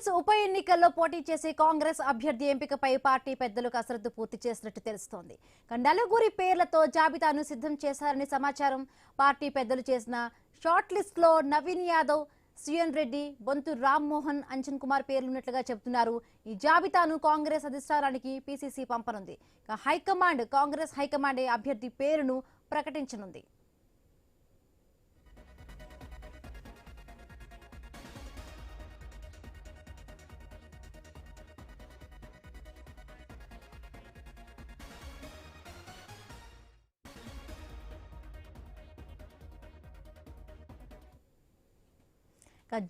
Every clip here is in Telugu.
హిల్స్ ఉప ఎన్నికల్లో పోటీ చేసే కాంగ్రెస్ అభ్యర్థి ఎంపికపై పార్టీ పెద్దలు కసరత్తు పూర్తి చేసినట్టు తెలుస్తోంది. నలుగురి పేర్లతో జాబితాను సిద్ధం చేశారని సమాచారం. పార్టీ పెద్దలు చేసిన షార్ట్ లిస్ట్ లో నవీన్ యాదవ్, సిఎన్ రెడ్డి, బొంతు రామ్మోహన్, అంజన్ కుమార్ పేర్లున్నట్లుగా చెబుతున్నారు. ఈ జాబితాను కాంగ్రెస్ అధిష్టానానికి పీసీసీ పంపనుంది. కాంగ్రెస్ హైకమాండ్ అభ్యర్థి పేరును ప్రకటించనుంది.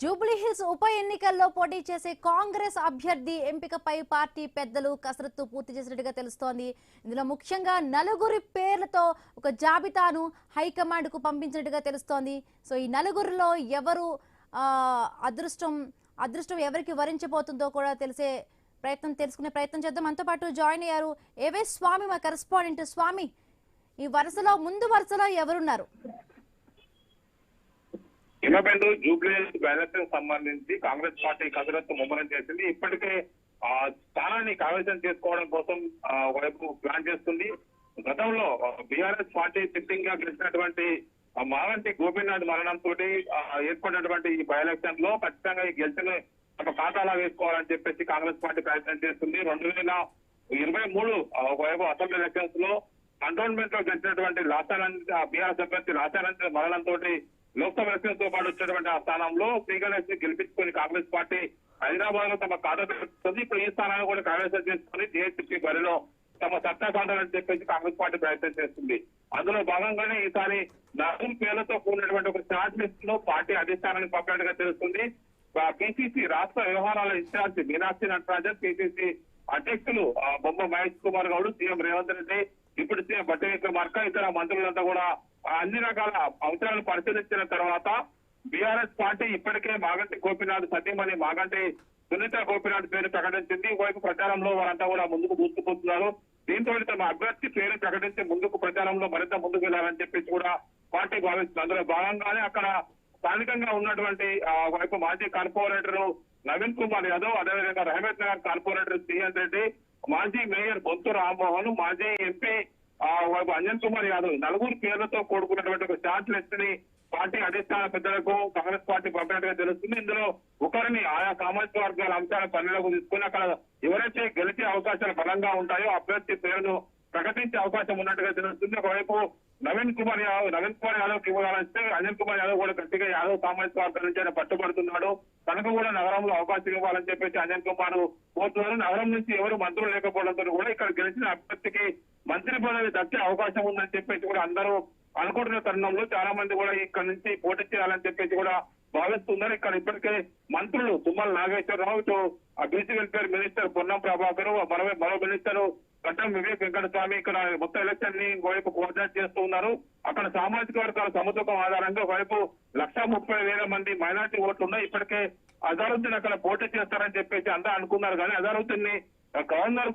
జూబ్లీ హిల్స్ ఉప ఎన్నికల్లో పోటీ చేసే కాంగ్రెస్ అభ్యర్థి ఎంపికపై పార్టీ పెద్దలు కసరత్తు పూర్తి చేసినట్టుగా తెలుస్తోంది. ఇందులో ముఖ్యంగా నలుగురి పేర్లతో ఒక జాబితాను హైకమాండ్ కు పంపించినట్టుగా తెలుస్తోంది. సో ఈ నలుగురిలో ఎవరు అదృష్టం ఎవరికి వరించబోతుందో కూడా తెలుసుకునే ప్రయత్నం చేద్దాం. మనతో పాటు జాయిన్ అయ్యారు ఏవే స్వామి, మా కరెస్పాండెంట్. స్వామి, ఈ ముందు వరుసలో ఎవరున్నారు? హిమబిందు జూబ్లీ బ్యాలెన్స్ సంబంధించి కాంగ్రెస్ పార్టీ కసరత్తు ముమ్మరం చేసింది. ఇప్పటికే ఆ స్థానాన్ని కైవసం చేసుకోవడం కోసం వైపు ప్లాన్ చేస్తుంది. గతంలో బీఆర్ఎస్ పార్టీ సిట్టింగ్ గా గెలిచినటువంటి మాగంటి గోపీనాథ్ మరణంతో ఏర్పడినటువంటి ఈ బై ఎలక్షన్ లో ఖచ్చితంగా ఈ గెలిచిన ఒక ఖాతాలా వేసుకోవాలని చెప్పేసి కాంగ్రెస్ పార్టీ ప్రయత్నం చేస్తుంది. 2023 వైపు అసెంబ్లీ ఎలక్షన్స్ లో కంటోన్మెంట్ లో గెలిచినటువంటి బీఆర్ఎస్ అభ్యర్థి లాసానంద మరణంతో లోక్సభ ఎలక్షన్ తో పాటు వచ్చినటువంటి ఆ స్థానంలో శ్రీగణేష్ ని గెలిపించుకుని కాంగ్రెస్ పార్టీ హైదరాబాద్ లో తమ ఖాతా పెట్టుకుంది. ఇప్పుడు ఈ స్థానాన్ని కూడా కైవసం చేసుకుని టీఆర్ఎస్ బరిలో తమ సత్తా సాధాలని చెప్పేసి కాంగ్రెస్ పార్టీ ప్రయత్నం చేస్తుంది. అందులో భాగంగానే ఈసారి 4 పేర్లతో కూడినటువంటి ఒక షార్ట్ లిస్ట్ లో పార్టీ అధిష్టానానికి పంపినట్టుగా తెలుస్తుంది. పిసిసి రాష్ట్ర వ్యవహారాల ఇన్ఛార్జ్ మీనాక్షి నటరాజన్, పిసిసి అధ్యక్షులు బొమ్మ మహేష్ కుమార్ గౌడ్, సీఎం రేవంత్ రెడ్డి, ఇప్పుడు సీఎం బట్టి విక్రమార్క, ఇతర మంత్రులంతా కూడా అన్ని రకాల అంశాలను పరిశీలించిన తర్వాత బీఆర్ఎస్ పార్టీ ఇప్పటికే మాగంటి గోపీనాథ్ సతీమణి మాగంటి సునీత గోపీనాథ్ పేరు ప్రకటించింది. వైపు ప్రచారంలో వారంతా కూడా ముందుకు దూసుకుపోతున్నారు. దీంతో తమ అభ్యర్థి పేరు ప్రకటించి ముందుకు ప్రచారంలో మరింత ముందుకు వెళ్లాలని చెప్పేసి కూడా పార్టీ భావిస్తుంది. అందులో భాగంగానే అక్కడ స్థానికంగా ఉన్నటువంటి వైపు మాజీ కార్పొరేటర్ నవీన్ కుమార్ యాదవ్, అదేవిధంగా రహమత్ నగర్ కార్పొరేటర్ సిఎన్ రెడ్డి, మాజీ మేయర్ బొంతు రామ్మోహన్, మాజీ ఎంపీ వైపు అంజన్ కుమార్ యాదవ్, నలుగురు పేర్లతో కూడుకున్నటువంటి ఒక షార్ట్ లిస్ట్ ని పార్టీ అధిష్టాన పెద్దలకు కాంగ్రెస్ పార్టీ పంపినట్టుగా తెలుస్తుంది. ఇందులో ఒకరిని ఆయా సామాజిక వర్గాల అంశాలను పరిగణలోకి తీసుకుని అక్కడ ఎవరైతే గెలిచే అవకాశాలు బలంగా ఉంటాయో అభ్యర్థి పేరును ప్రకటించే అవకాశం ఉన్నట్టుగా తెలుస్తుంది. ఒకవైపు నవీన్ కుమార్ యాదవ్ ఇవ్వాలంటే అంజన్ కుమార్ యాదవ్ కూడా గట్టిగా యాదవ్ సామాజిక వర్గాల నుంచి ఆయన పట్టుబడుతున్నాడు. తనకు కూడా నగరంలో అవకాశం ఇవ్వాలని చెప్పేసి అంజన్ కుమార్ కోరుతున్నారు. నగరం నుంచి ఎవరు మంత్రులు లేకపోవడంతో కూడా ఇక్కడ గెలిచిన అభ్యర్థికి మంత్రి పదవి దక్కే అవకాశం ఉందని చెప్పేసి కూడా అందరూ అనుకుంటున్న తరుణంలో చాలా మంది కూడా ఇక్కడ నుంచి పోటీ చేయాలని చెప్పేసి కూడా భావిస్తున్నారు. ఇక్కడ ఇప్పటికే మంత్రులు తుమ్మల నాగేశ్వరరావు, ఇటు BC welfare minister Ponnam Prabhakar, మరో మినిస్టర్ గడ్డం వివేక్ వెంకటస్వామి ఇక్కడ మొత్తం ఎలక్షన్ ని వైపు కోఆర్డినేట్ చేస్తూ ఉన్నారు. అక్కడ సామాజిక వర్గాల సమతూకం ఆధారంగా ఒకవైపు 130,000 మంది మైనార్టీ ఓట్లు ఉన్నాయి. ఇప్పటికే అజారుద్దీన్ అక్కడ పోటీ చేస్తారని చెప్పేసి అంతా అనుకున్నారు. కానీ అజారుద్దీన్ ని గవర్నర్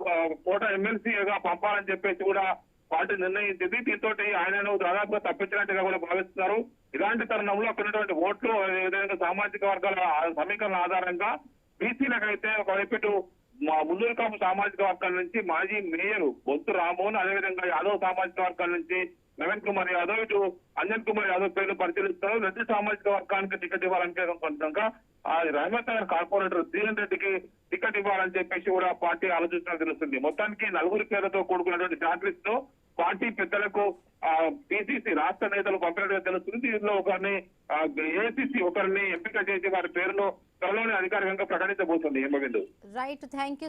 కోట ఎమ్మెల్సీగా పంపాలని చెప్పేసి కూడా పార్టీ నిర్ణయించింది. దీంతో ఆయనను దాదాపుగా తప్పించినట్టుగా కూడా భావిస్తున్నారు. ఇలాంటి తరుణంలో అక్కడ ఉన్నటువంటి ఓట్లు ఏదైనా సామాజిక వర్గాల సమీకరణ ఆధారంగా బీసీలకైతే ఒకవైపు మున్నూరు కాపు సామాజిక వర్గాల నుంచి మాజీ మేయర్ బొంతు రామ్మోహన్, అదేవిధంగా యాదవ్ సామాజిక వర్గాల నుంచి నవీన్ కుమార్ యాదవ్, ఇటు అంజన్ కుమార్ యాదవ్ పేర్లు పరిశీలిస్తున్నారు. రెడ్డి సామాజిక వర్గానికి టికెట్ ఇవ్వాలంటే కొంత రహమత్ నగర్ కార్పొరేటర్ సిఎన్ రెడ్డికి టికెట్ ఇవ్వాలని చెప్పేసి కూడా పార్టీ ఆలోచించడం తెలుస్తుంది. మొత్తానికి 4 పేర్లతో కూడుకున్నటువంటి షార్ట్ లిస్ట్ లో పార్టీ పెద్దలకు పిసిసి రాష్ట్ర నేతలు పంపినట్టుగా తెలుస్తుంది. దీనిలో ఒకరిని ఏఐసిసి ఒకరిని ఎంపిక చేసి వారి పేరును త్వరలోనే అధికారికంగా ప్రకటించబోతుంది. Right, thank you.